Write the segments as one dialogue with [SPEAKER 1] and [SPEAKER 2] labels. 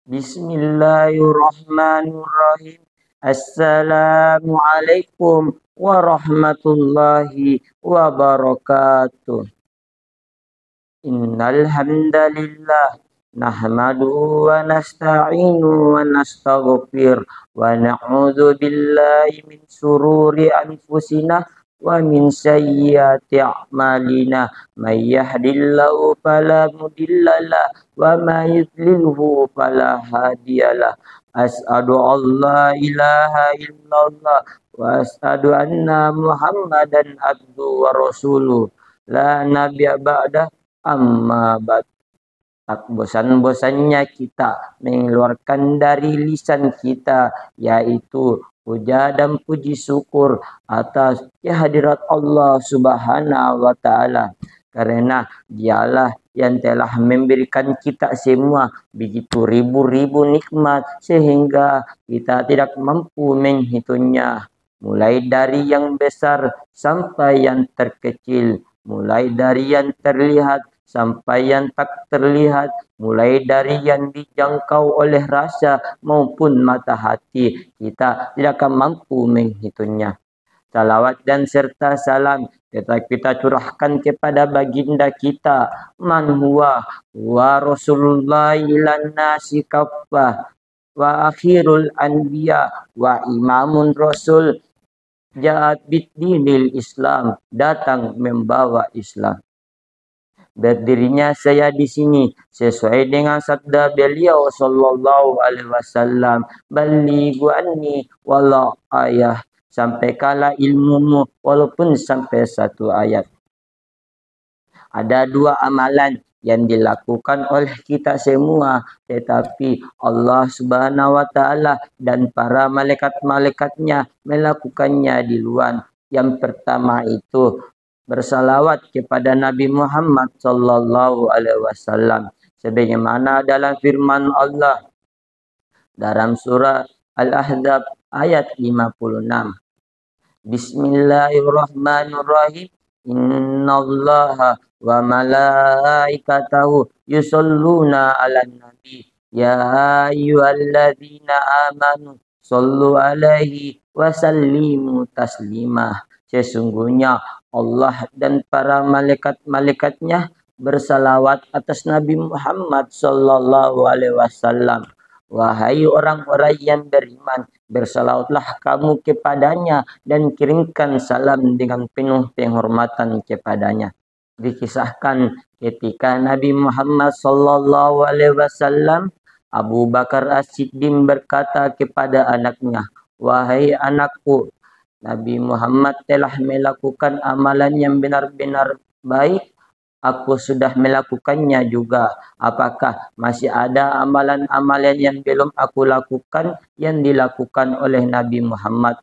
[SPEAKER 1] Bismillahirrahmanirrahim. Assalamualaikum warahmatullahi wabarakatuh. Innal hamdalillah nahmaduhu wa nasta'inu wa nastaghfir wa na'udzu billahi min sururi anfusina wa min sayyiati a'malina may yahdihillahu fala mudhillalah wa may yudlilhu fala hadiyalah. Asyhadu an la ilaha illallah wa asyhadu anna Muhammadan abduhu wa rasuluh. La nabiyya ba'da amma ba'd. Tak bosan-bosannya kita mengeluarkan dari lisan kita, yaitu puja dan puji syukur atas kehadirat Allah Subhanahu wa Ta'ala, karena Dialah yang telah memberikan kita semua begitu ribu-ribu nikmat sehingga kita tidak mampu menghitungnya, mulai dari yang besar sampai yang terkecil, mulai dari yang terlihat sampai yang tak terlihat, mulai dari yang dijangkau oleh rasa maupun mata hati, kita tidak akan mampu menghitungnya. Salawat dan serta salam kita curahkan kepada baginda kita, man huwa wa Rasulullah ilan nasi kaffah wa akhirul anbiya wa imamun rasul, ja'at bid-dinil Islam, datang membawa Islam. Berdirinya saya di sini sesuai dengan sabda beliau sallallahu alaihi wasallam, balighu anni walau ayah, sampaikanlah ilmumu walaupun sampai satu ayat. Ada dua amalan yang dilakukan oleh kita semua, tetapi Allah Subhanahu wa Ta'ala dan para malaikat-malaikatnya melakukannya di luar. Yang pertama itu bersalawat kepada Nabi Muhammad sallallahu alaihi wasallam, sebagaimana dalam firman Allah dalam surah Al-Ahzab ayat 56. Bismillahirrahmanirrahim. Innallaha wa malaikatahu yusholluna 'alan nabi ya ayyuhalladzina amanu shollu 'alaihi wa sallimu taslimah. Sesungguhnya Allah dan para malaikat-malaikatnya bersalawat atas Nabi Muhammad sallallahu alaihi wasallam. Wahai orang-orang yang beriman, bersalawatlah kamu kepadanya dan kirimkan salam dengan penuh penghormatan kepadanya. Dikisahkan ketika Nabi Muhammad sallallahu alaihi wasallam, Abu Bakar As-Siddiq berkata kepada anaknya, wahai anakku, Nabi Muhammad telah melakukan amalan yang benar-benar baik. Aku sudah melakukannya juga. Apakah masih ada amalan-amalan yang belum aku lakukan yang dilakukan oleh Nabi Muhammad?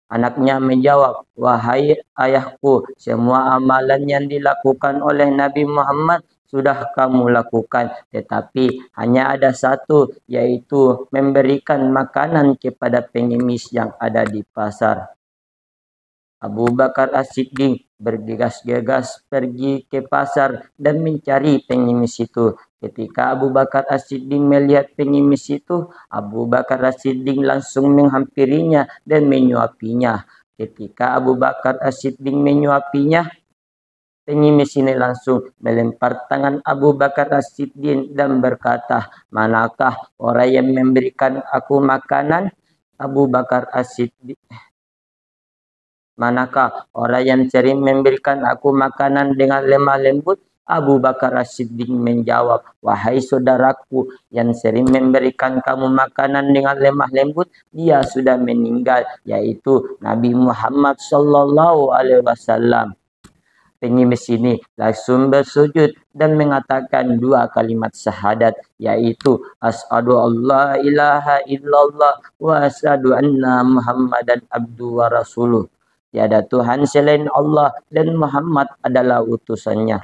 [SPEAKER 1] Anaknya menjawab, wahai ayahku, semua amalan yang dilakukan oleh Nabi Muhammad sudah kamu lakukan, tetapi hanya ada satu, yaitu memberikan makanan kepada pengemis yang ada di pasar. Abu Bakar As-Siddiq bergegas-gegas pergi ke pasar dan mencari pengemis itu. Ketika Abu Bakar As-Siddiq melihat pengemis itu, Abu Bakar As-Siddiq langsung menghampirinya dan menyuapinya. Ketika Abu Bakar As-Siddiq menyuapinya, pengemis ini langsung melempar tangan Abu Bakar As-Siddiq dan berkata, manakah orang yang memberikan aku makanan? Abu Bakar As-Siddiq, manakah orang yang sering memberikan aku makanan dengan lemah lembut? Abu Bakar As-Siddiq menjawab, wahai saudaraku, yang sering memberikan kamu makanan dengan lemah lembut, dia sudah meninggal, yaitu Nabi Muhammad sallallahu alaihi wasallam. pergi ke sini langsung bersujud dan mengatakan dua kalimat syahadat, yaitu asyhadu alla ilaha illallah wa asyhadu anna muhammadan abdu wa rasuluh. Tiada Tuhan selain Allah dan Muhammad adalah utusannya.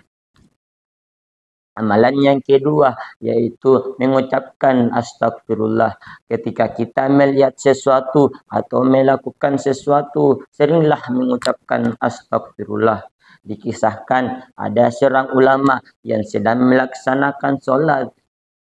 [SPEAKER 1] Amalan yang kedua yaitu mengucapkan astagfirullah. Ketika kita melihat sesuatu atau melakukan sesuatu, seringlah mengucapkan astagfirullah. Dikisahkan ada seorang ulama yang sedang melaksanakan sholat.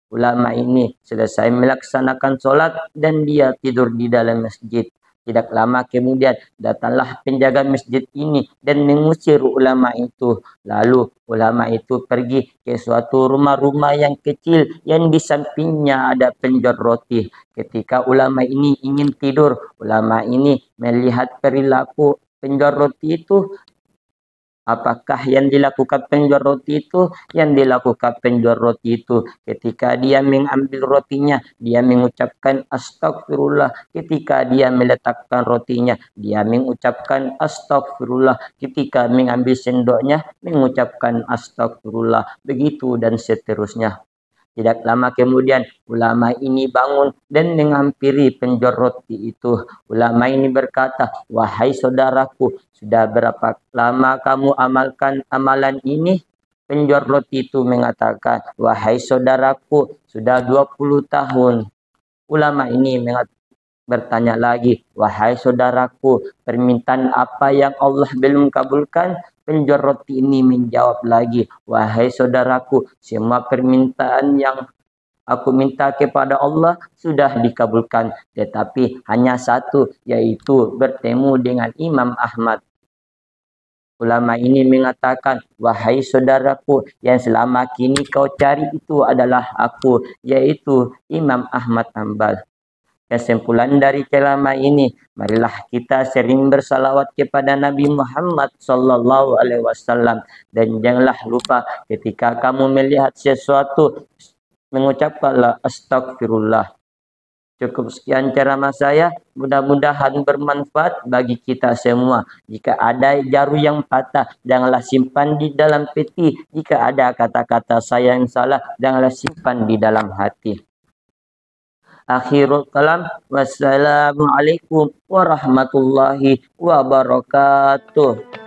[SPEAKER 1] Ulama ini selesai melaksanakan sholat dan dia tidur di dalam masjid. Tidak lama kemudian datanglah penjaga masjid ini dan mengusir ulama itu. Lalu ulama itu pergi ke suatu rumah-rumah yang kecil yang di sampingnya ada penjual roti. Ketika ulama ini ingin tidur, ulama ini melihat perilaku penjual roti itu. Apakah yang dilakukan penjual roti itu? Yang dilakukan penjual roti itu ketika dia mengambil rotinya, dia mengucapkan astagfirullah. Ketika dia meletakkan rotinya, dia mengucapkan astagfirullah. Ketika mengambil sendoknya, mengucapkan astagfirullah. Begitu dan seterusnya. Tidak lama kemudian ulama ini bangun dan menghampiri penjual roti itu. Ulama ini berkata, "Wahai saudaraku, sudah berapa lama kamu amalkan amalan ini?" Penjual roti itu mengatakan, "Wahai saudaraku, sudah 20 tahun." Ulama ini bertanya lagi, "Wahai saudaraku, permintaan apa yang Allah belum kabulkan?" Penjual roti ini menjawab lagi, "Wahai saudaraku, semua permintaan yang aku minta kepada Allah sudah dikabulkan, tetapi hanya satu, yaitu bertemu dengan Imam Ahmad." Ulama ini mengatakan, "Wahai saudaraku, yang selama kini kau cari itu adalah aku, yaitu Imam Ahmad Hambal." Kesimpulan dari ceramah ini, marilah kita sering bersalawat kepada Nabi Muhammad sallallahu alaihi wasallam, dan janganlah lupa ketika kamu melihat sesuatu mengucapkanlah astagfirullah. Cukup sekian ceramah saya, mudah-mudahan bermanfaat bagi kita semua. Jika ada jarum yang patah, janganlah simpan di dalam peti. Jika ada kata-kata saya yang salah, janganlah simpan di dalam hati. Akhirul kalam, wassalamualaikum warahmatullahi wabarakatuh.